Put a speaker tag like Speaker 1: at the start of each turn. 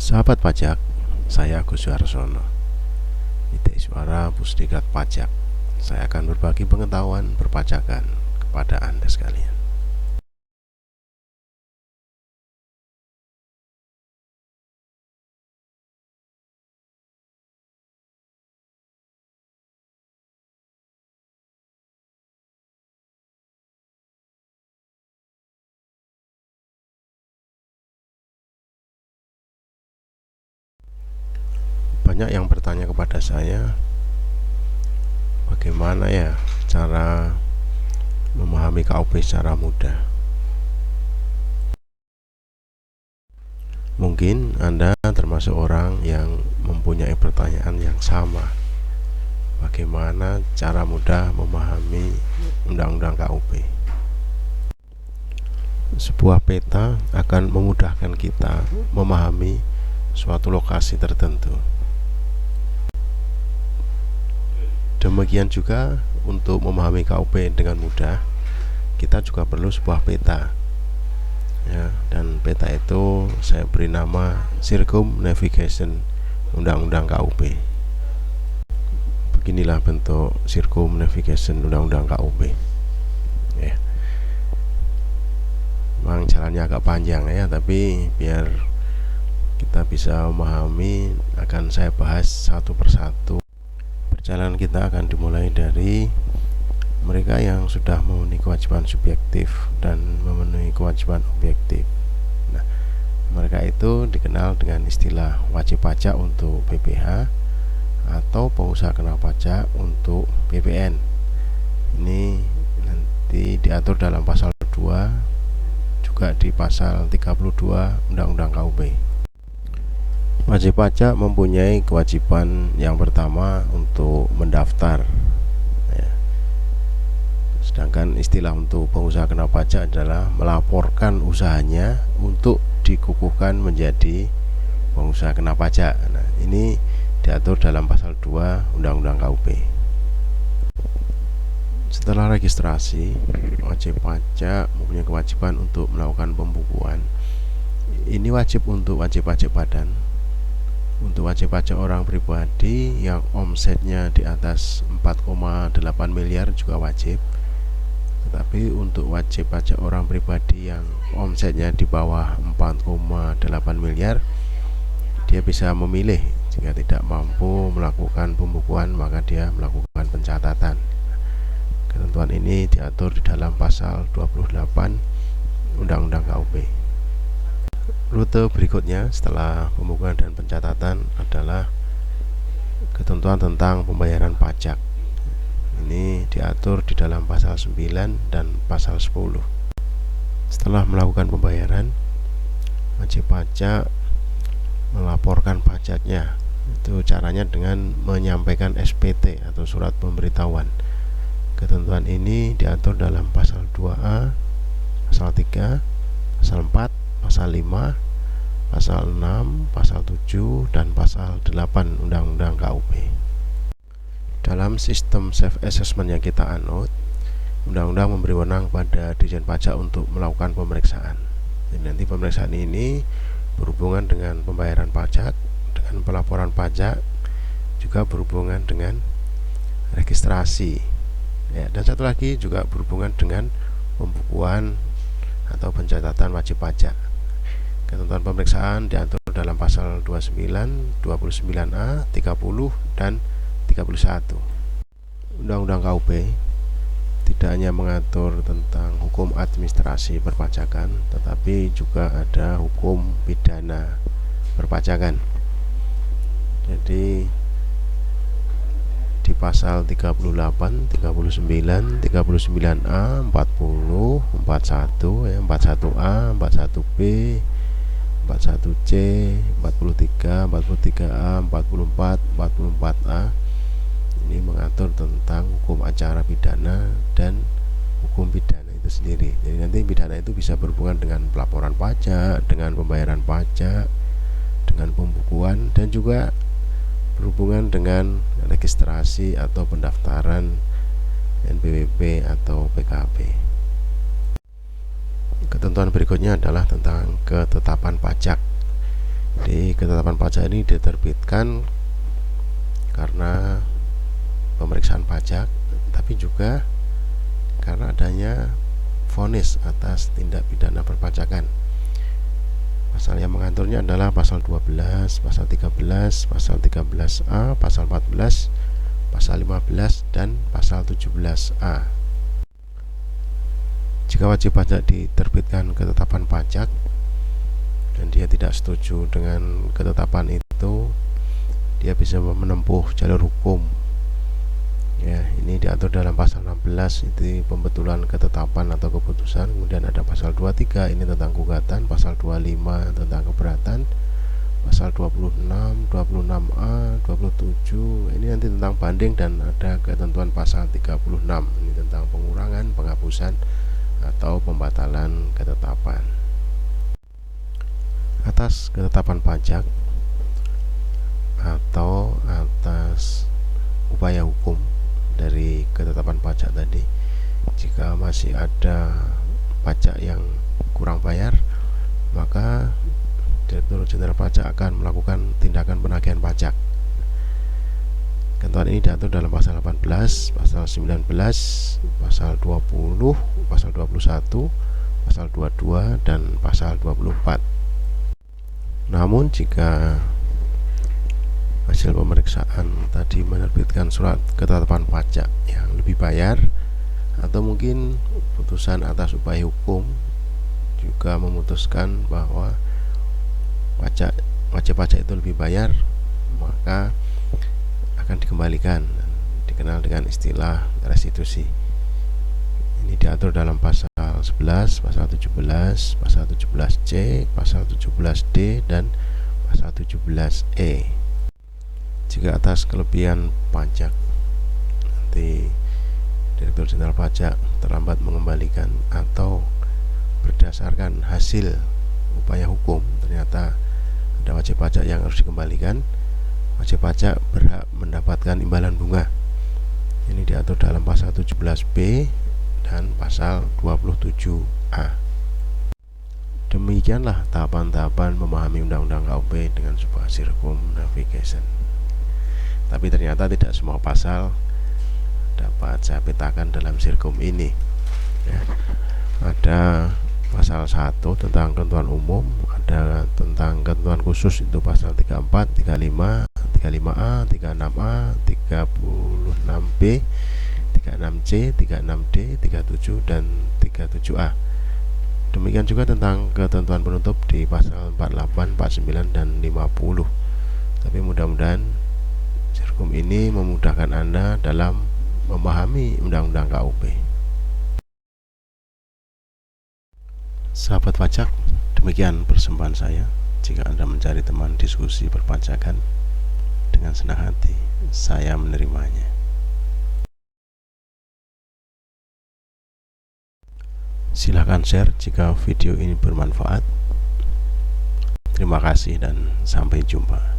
Speaker 1: Sahabat pajak, saya Agus Suharsono, IT Suara Pusdiklat Pajak. Saya akan berbagi pengetahuan perpajakan kepada Anda sekalian. Banyak yang bertanya kepada saya, bagaimana ya cara memahami KUP secara mudah. Mungkin Anda termasuk orang yang mempunyai pertanyaan yang sama. Bagaimana cara mudah memahami Undang-Undang KUP? Sebuah peta akan memudahkan kita memahami suatu lokasi tertentu. Demikian juga untuk memahami KUP dengan mudah, kita juga perlu sebuah peta. Ya, dan peta itu saya beri nama Circumnavigation Undang-Undang KUP. Beginilah bentuk Circumnavigation Undang-Undang KUP. Ya. Memang jalannya agak panjang ya, tapi biar kita bisa memahami akan saya bahas satu persatu. Perjalanan kita akan dimulai dari mereka yang sudah memenuhi kewajiban subjektif dan memenuhi kewajiban objektif. Nah, mereka itu dikenal dengan istilah wajib pajak untuk PPH atau pengusaha kena pajak untuk PPN. Ini nanti diatur dalam pasal 2, juga di pasal 32 Undang-Undang KUP. Wajib pajak mempunyai kewajiban yang pertama untuk mendaftar ya. Sedangkan istilah untuk pengusaha kena pajak adalah melaporkan usahanya untuk dikukuhkan menjadi pengusaha kena pajak. Nah, ini diatur dalam pasal 2 Undang-Undang KUP. Setelah registrasi, wajib pajak mempunyai kewajiban untuk melakukan pembukuan. Ini wajib untuk wajib pajak badan. Untuk wajib pajak orang pribadi yang omsetnya di atas 4,8 miliar juga wajib. Tetapi untuk wajib pajak orang pribadi yang omsetnya di bawah 4,8 miliar, dia bisa memilih. Jika tidak mampu melakukan pembukuan, maka dia melakukan pencatatan. Ketentuan ini diatur di dalam pasal 28 Undang-Undang KUP. Rute berikutnya setelah pembukuan dan pencatatan adalah ketentuan tentang pembayaran pajak. Ini diatur di dalam pasal 9 dan pasal 10. Setelah melakukan pembayaran, wajib pajak melaporkan pajaknya. Itu caranya dengan menyampaikan SPT atau surat pemberitahuan. Ketentuan ini diatur dalam pasal 2A, pasal 3, pasal 4, pasal 5, pasal 6, pasal 7, dan pasal 8 Undang-Undang KUP. Dalam sistem self-assessment yang kita anut, Undang-Undang memberi wewenang pada Ditjen Pajak untuk melakukan pemeriksaan. Jadi nanti pemeriksaan ini berhubungan dengan pembayaran pajak, dengan pelaporan pajak, juga berhubungan dengan registrasi. Ya, dan satu lagi juga berhubungan dengan pembukuan atau pencatatan wajib pajak. Ketentuan pemeriksaan diatur dalam pasal 29, 29A, 30, dan 31. Undang-Undang KUP tidak hanya mengatur tentang hukum administrasi perpajakan, tetapi juga ada hukum pidana perpajakan. Jadi di pasal 38, 39, 39A, 40, 41, 41A, 41B, 41C, 43, 43A, 44, 44A. Ini mengatur tentang hukum acara pidana dan hukum pidana itu sendiri. Jadi nanti pidana itu bisa berhubungan dengan pelaporan pajak, dengan pembayaran pajak, dengan pembukuan, dan juga berhubungan dengan registrasi atau pendaftaran NPWP atau PKP. Ketentuan berikutnya adalah tentang ketetapan pajak. Di ketetapan pajak ini diterbitkan karena pemeriksaan pajak, tapi juga karena adanya vonis atas tindak pidana perpajakan. Pasal yang mengaturnya adalah pasal 12, pasal 13, pasal 13A, pasal 14, pasal 15, dan pasal 17A. Jika wajib pajak diterbitkan ketetapan pajak dan dia tidak setuju dengan ketetapan itu, dia bisa menempuh jalur hukum. Ya, ini diatur dalam pasal 16, itu pembetulan ketetapan atau keputusan. Kemudian ada pasal 23, ini tentang gugatan. Pasal 25 tentang keberatan. Pasal 26, 26A, 27 ini nanti tentang banding, dan ada ketentuan pasal 36, ini tentang pengurangan, penghapusan, atau pembatalan ketetapan. Atas ketetapan pajak atau atas upaya hukum dari ketetapan pajak tadi, jika masih ada pajak yang kurang bayar, maka Direktur Jenderal Pajak akan melakukan tindakan penagihan pajak. Ketentuan ini diatur dalam pasal 18, pasal 19, pasal 20, pasal 21, pasal 22, dan pasal 24. Namun jika hasil pemeriksaan tadi menerbitkan surat ketetapan pajak yang lebih bayar, atau mungkin putusan atas upaya hukum juga memutuskan bahwa wajib pajak itu lebih bayar, maka akan dikembalikan, dikenal dengan istilah restitusi. Ini diatur dalam pasal 11, pasal 17, pasal 17C, pasal 17D, dan pasal 17E. Jika atas kelebihan pajak nanti Direktur Jenderal Pajak terlambat mengembalikan, atau berdasarkan hasil upaya hukum ternyata ada wajib pajak yang harus dikembalikan, wajib pajak berhak mendapatkan imbalan bunga. Ini diatur dalam pasal 17B dan pasal 27A. Demikianlah tahapan-tahapan memahami Undang-Undang KUP dengan sebuah circumnavigation. Tapi ternyata tidak semua pasal dapat saya petakan dalam sirkum ini. Ya, ada pasal 1 tentang ketentuan umum, ada tentang ketentuan khusus itu pasal 34, 35, 35A, 36A, 36B, 36C, 36D, 37, dan 37A. Demikian juga tentang ketentuan penutup di pasal 48, 49, dan 50. Tapi mudah-mudahan sirkum ini memudahkan Anda dalam memahami Undang-Undang KUP. Sahabat pajak, demikian persembahan saya. Jika Anda mencari teman diskusi perpajakan, dengan senang hati saya menerimanya. Silahkan share jika video ini bermanfaat. Terima kasih dan sampai jumpa.